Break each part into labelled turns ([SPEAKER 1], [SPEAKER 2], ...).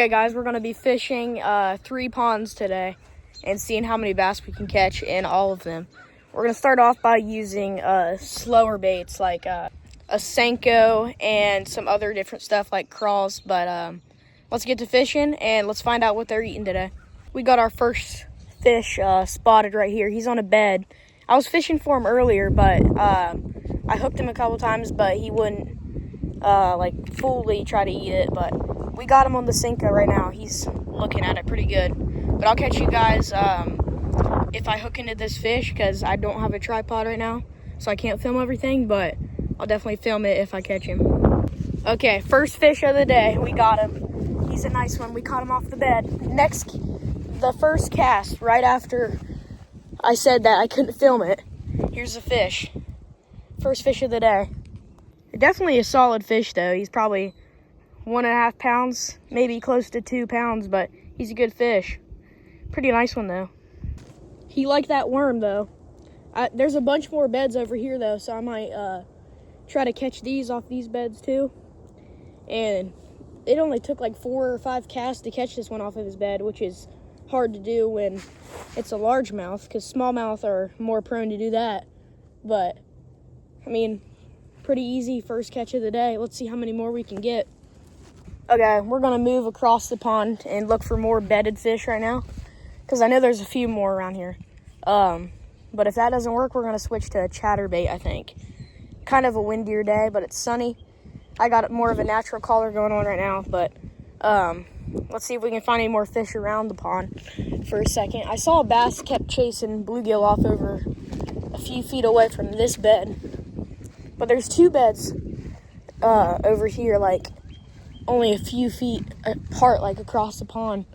[SPEAKER 1] Okay, guys, we're going to be fishing 3 ponds today and seeing how many bass we can catch in all of them. We're going to start off by using slower baits like a Senko and some other different stuff like crawls. But let's get to fishing and let's find out what they're eating today. We got our first fish spotted right here. He's on a bed. I was fishing for him earlier, but I hooked him a couple times, but he wouldn't fully try to eat it. But we got him on the Senko right now. He's looking at it pretty good. But I'll catch you guys if I hook into this fish, because I don't have a tripod right now, so I can't film everything, but I'll definitely film it if I catch him. Okay, first fish of the day. We got him. He's a nice one. We caught him off the bed. The first cast, right after I said that I couldn't film it. Here's the fish. First fish of the day. Definitely a solid fish, though. He's probably 1.5 pounds, maybe close to 2 pounds, but he's a good fish. Pretty nice one, though. He liked that worm, though. There's a bunch more beds over here, though, so I might try to catch these off these beds, too. And it only took like 4 or 5 casts to catch this one off of his bed, which is hard to do when it's a largemouth, because smallmouth are more prone to do that. But, I mean, pretty easy first catch of the day. Let's see how many more we can get. Okay, we're going to move across the pond and look for more bedded fish right now, because I know there's a few more around here. But if that doesn't work, we're going to switch to chatterbait, I think. Kind of a windier day, but it's sunny. I got more of a natural color going on right now, but let's see if we can find any more fish around the pond for a second. I saw a bass kept chasing bluegill off over a few feet away from this bed. But there's 2 beds over here, like only a few feet apart, like across the pond.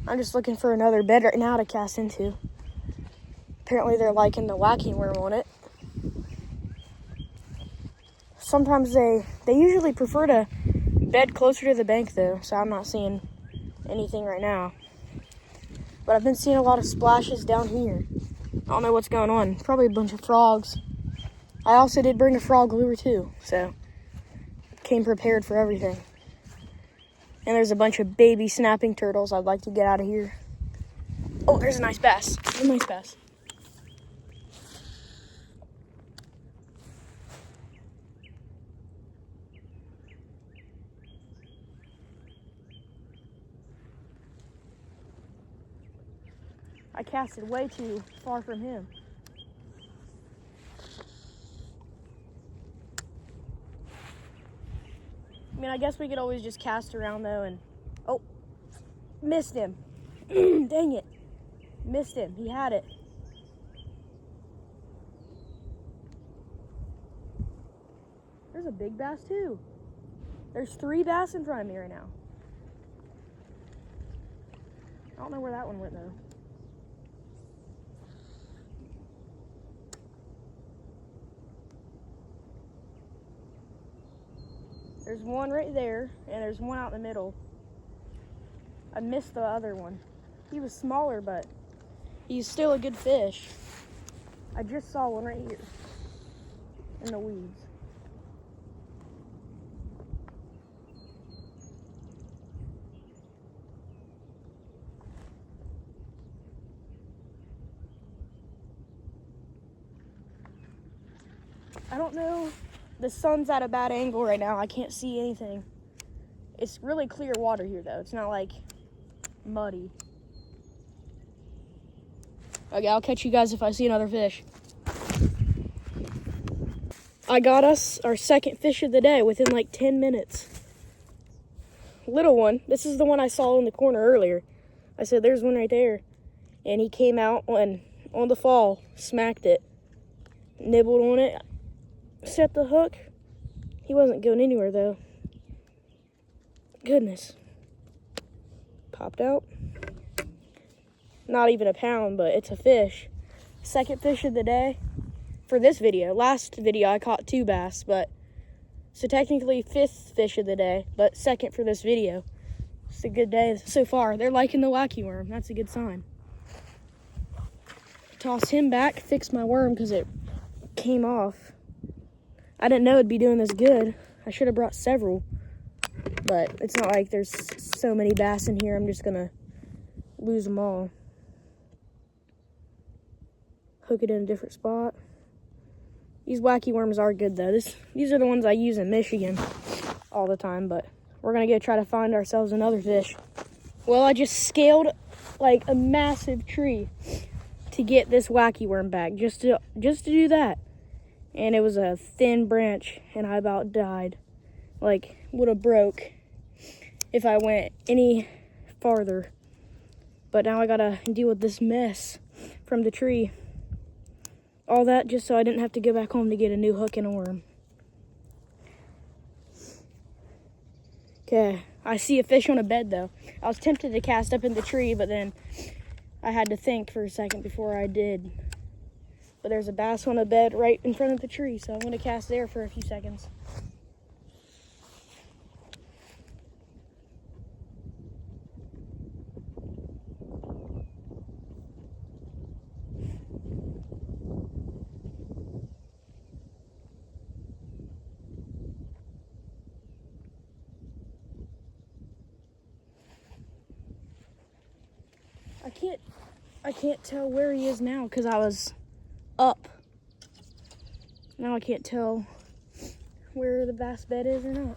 [SPEAKER 1] I'm just looking for another bed right now to cast into. Apparently they're liking the wacky worm on it. Sometimes they usually prefer to bed closer to the bank, though, so I'm not seeing anything right now. But I've been seeing a lot of splashes down here. I don't know what's going on. Probably a bunch of frogs. I also did bring a frog lure, too, so came prepared for everything. And there's a bunch of baby snapping turtles. I'd like to get out of here. Oh, there's a nice bass. A nice bass. I casted way too far from him. I mean, I guess we could always just cast around, though, and... Oh, missed him. Dang it. Missed him. He had it. There's a big bass, too. There's 3 bass in front of me right now. I don't know where that one went, though. There's one right there, and there's one out in the middle. I missed the other one. He was smaller, but he's still a good fish. I just saw one right here in the weeds. I don't know. The sun's at a bad angle right now. I can't see anything. It's really clear water here, though. It's not like muddy. Okay, I'll catch you guys if I see another fish. I got us our second fish of the day within like 10 minutes. Little one. This is the one I saw in the corner earlier. I said, there's one right there. And he came out on the fall, smacked it, nibbled on it. Set the hook. He wasn't going anywhere, though. Goodness. Popped out. Not even a pound, but it's a fish. Second fish of the day for this video. Last video I caught 2 bass, but so technically 5th fish of the day, but second for this video. It's a good day so far. They're liking the wacky worm. That's a good sign. Toss him back, fix my worm because it came off. I didn't know it'd be doing this good. I should have brought several. But it's not like there's so many bass in here, I'm just gonna lose them all. Hook it in a different spot. These wacky worms are good though. These are the ones I use in Michigan all the time, but we're gonna go try to find ourselves another fish. Well, I just scaled like a massive tree to get this wacky worm back, just to do that. And it was a thin branch, and I about died. Like, would have broke if I went any farther. But now I gotta deal with this mess from the tree. All that just so I didn't have to go back home to get a new hook and a worm. Okay, I see a fish on a bed though. I was tempted to cast up in the tree, but then I had to think for a second before I did. But there's a bass on a bed right in front of the tree, so I'm gonna cast there for a few seconds. I can't tell where he is now because I was up. Now I can't tell where the bass bed is or not.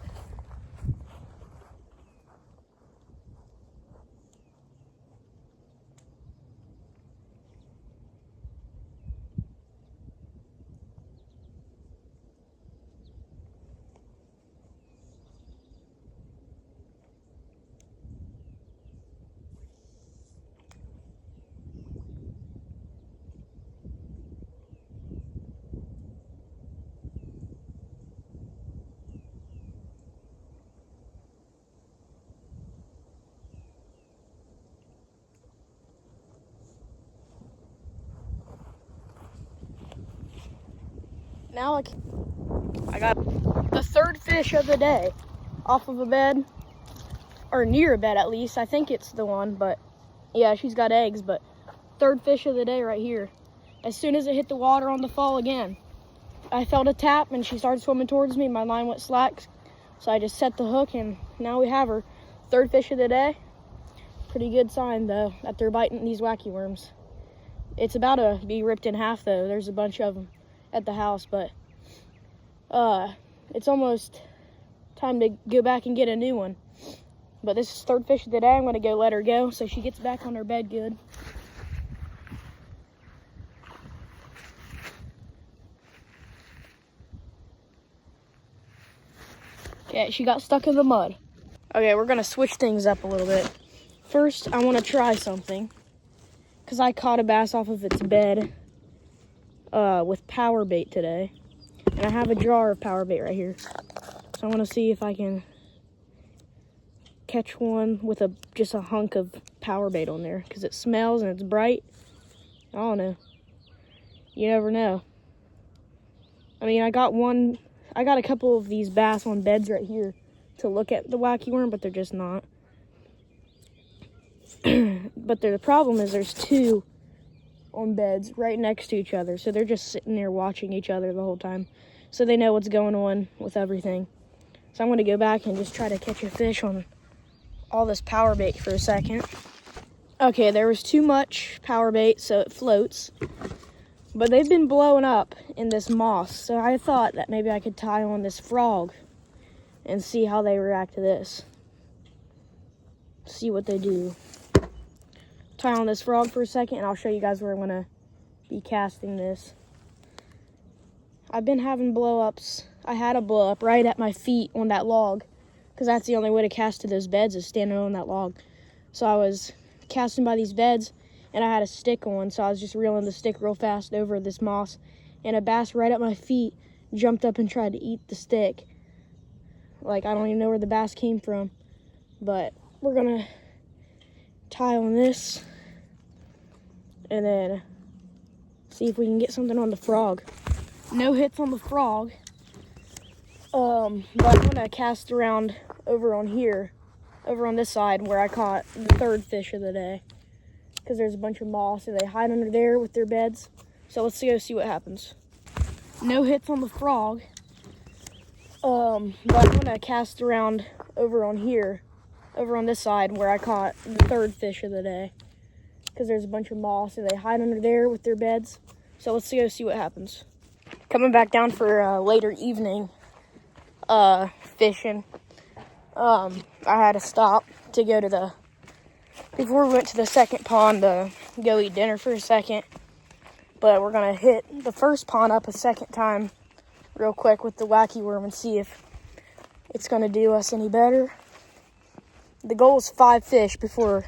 [SPEAKER 1] Now I got the third fish of the day off of a bed, or near a bed at least. I think it's the one, but yeah, she's got eggs, but third fish of the day right here. As soon as it hit the water on the fall again, I felt a tap and she started swimming towards me. My line went slack, so I just set the hook and now we have her. Third fish of the day. Pretty good sign though that they're biting these wacky worms. It's about to be ripped in half though. There's a bunch of them at the house, but it's almost time to go back and get a new one. But this is third fish of the day. I'm gonna go let her go so she gets back on her bed good. Okay, she got stuck in the mud. Okay, we're gonna switch things up a little bit. First, I wanna try something because I caught a bass off of its bed with power bait today, and I have a jar of power bait right here, so I want to see if I can catch one with just a hunk of power bait on there because it smells and it's bright. I don't know, you never know. I mean, I got a couple of these bass on beds right here to look at the wacky worm, but they're just not. But the problem is there's two on beds right next to each other, so they're just sitting there watching each other the whole time, so they know what's going on with everything. So I'm going to go back and just try to catch a fish on all this power bait for a second. Okay, there was too much power bait, so it floats, but they've been blowing up in this moss, so I thought that maybe I could tie on this frog and see how they react to this. See what they do. Tie on this frog for a second and I'll show you guys where I'm gonna be casting this. I've been having blow-ups. I had a blow-up right at my feet on that log because that's the only way to cast to those beds is standing on that log. So I was casting by these beds and I had a stick on, so I was just reeling the stick real fast over this moss, and a bass right at my feet jumped up and tried to eat the stick. Like, I don't even know where the bass came from, but we're gonna tie on this and then see if we can get something on the frog. No hits on the frog, but I'm gonna cast around over on here, over on this side where I caught the third fish of the day, because there's a bunch of moss and they hide under there with their beds. So let's go see what happens. No hits on the frog, but I'm gonna cast around over on here, over on this side where I caught the third fish of the day. Because there's a bunch of moss and they hide under there with their beds. So let's go see what happens. Coming back down for later evening fishing. I had to stop to go to before we went to the second pond to go eat dinner for a second. But we're gonna hit the first pond up a second time real quick with the wacky worm and see if it's gonna do us any better. The goal is 5 fish before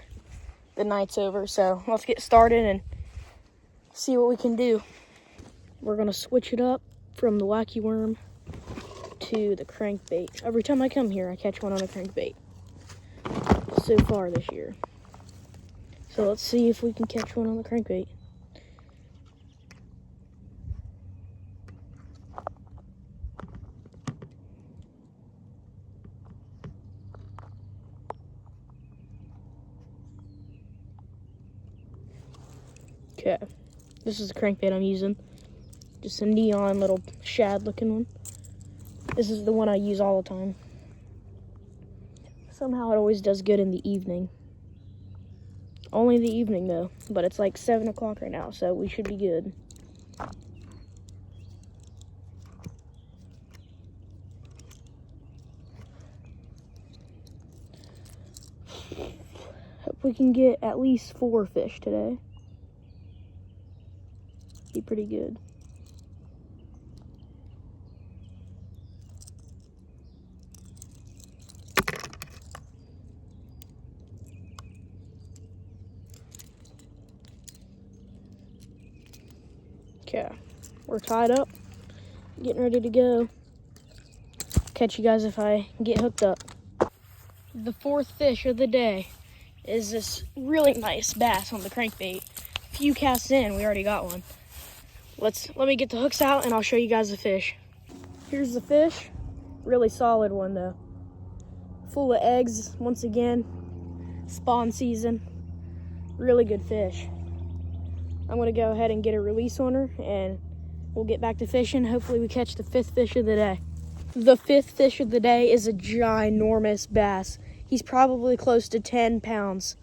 [SPEAKER 1] the night's over, so let's get started and see what we can do. We're gonna switch it up from the wacky worm to the crankbait. Every time I come here, I catch one on a crankbait so far this year. So let's see if we can catch one on the crankbait. Okay, this is the crankbait I'm using. Just a neon little shad looking one. This is the one I use all the time. Somehow it always does good in the evening. Only the evening though, but it's like 7 o'clock right now, so we should be good. Hope we can get at least 4 fish today. Be pretty good. Okay, we're tied up, getting ready to go. Catch you guys if I get hooked up. The 4th fish of the day is this really nice bass on the crankbait. A few casts in, we already got one. Let me get the hooks out and I'll show you guys the fish. Here's the fish, really solid one though. Full of eggs, once again, spawn season, really good fish. I'm gonna go ahead and get a release on her and we'll get back to fishing. Hopefully we catch the 5th fish of the day. The 5th fish of the day is a ginormous bass. He's probably close to 10 pounds.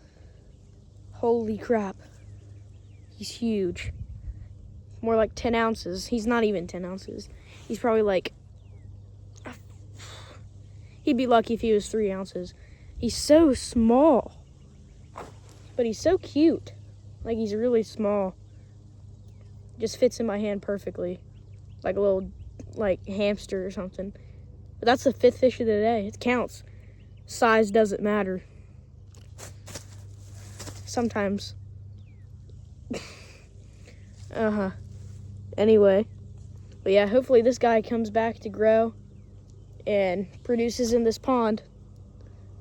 [SPEAKER 1] Holy crap. He's huge. More like 10 ounces. He's not even 10 ounces. He's probably like, he'd be lucky if he was 3 ounces. He's so small, but he's so cute. Like, he's really small. Just fits in my hand perfectly. Like a little, like, hamster or something. But that's the 5th fish of the day. It counts. Size doesn't matter. Sometimes. Anyway. But yeah, hopefully this guy comes back to grow and produces in this pond.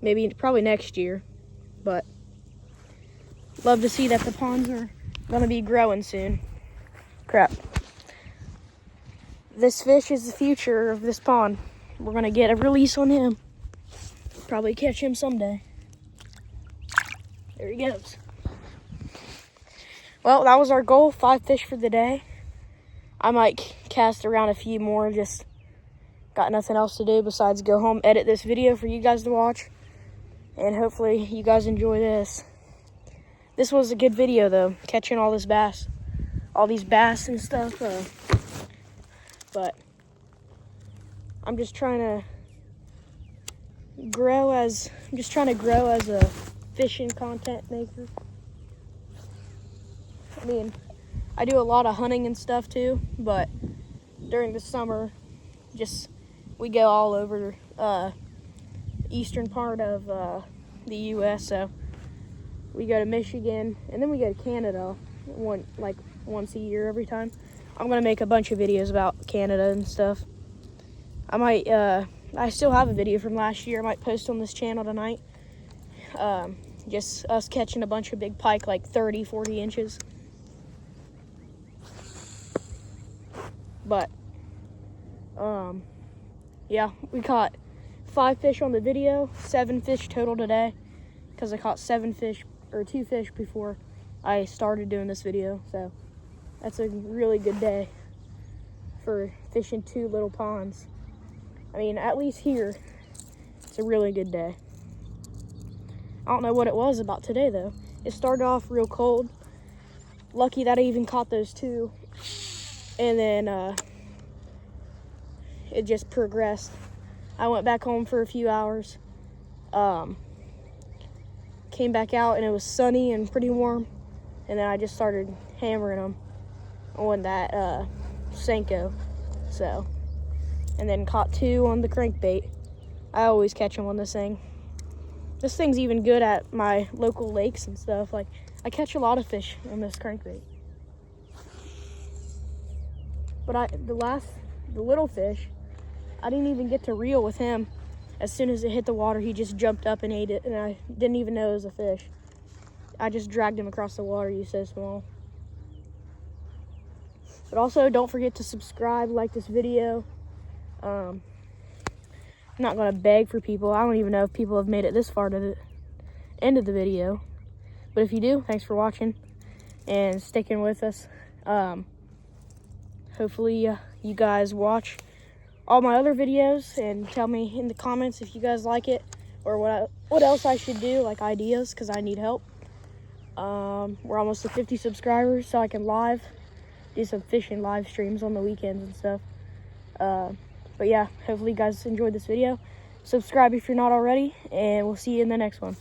[SPEAKER 1] Maybe, probably next year. But love to see that the ponds are gonna be growing soon. Crap. This fish is the future of this pond. We're gonna get a release on him. Probably catch him someday. There he goes. Well, that was our goal, 5 fish for the day. I might cast around a few more, just got nothing else to do besides go home, edit this video for you guys to watch. And hopefully you guys enjoy this. This was a good video though, catching all this bass. All these bass and stuff. But I'm just trying to grow as a fishing content maker. I mean, I do a lot of hunting and stuff too, but during the summer, we go all over eastern part of the U.S. So we go to Michigan and then we go to Canada once a year every time. I'm gonna make a bunch of videos about Canada and stuff. I still have a video from last year I might post on this channel tonight. Just us catching a bunch of big pike, like 30, 40 inches. But, yeah, we caught 5 fish on the video, 7 fish total today, because I caught 2 fish before I started doing this video. So that's a really good day for fishing 2 little ponds. I mean, at least here, It's a really good day. I don't know what it was about today though. It started off real cold. Lucky that I even caught those two. And then it just progressed. I went back home for a few hours. Came back out and it was sunny and pretty warm. And then I just started hammering them on that Senko. So, and then caught two on the crankbait. I always catch them on this thing. This thing's even good at my local lakes and stuff. Like, I catch a lot of fish on this crankbait. But the little fish, I didn't even get to reel with him. As soon as it hit the water, he just jumped up and ate it, and I didn't even know it was a fish. I just dragged him across the water. He's so small. But also, don't forget to subscribe, like this video. I'm not going to beg for people. I don't even know if people have made it this far to the end of the video. But if you do, thanks for watching and sticking with us. Hopefully you guys watch all my other videos and tell me in the comments if you guys like it or what else I should do, like ideas, because I need help. We're almost to 50 subscribers, so I can do some fishing live streams on the weekends and stuff. But yeah, hopefully you guys enjoyed this video. Subscribe if you're not already, and we'll see you in the next one.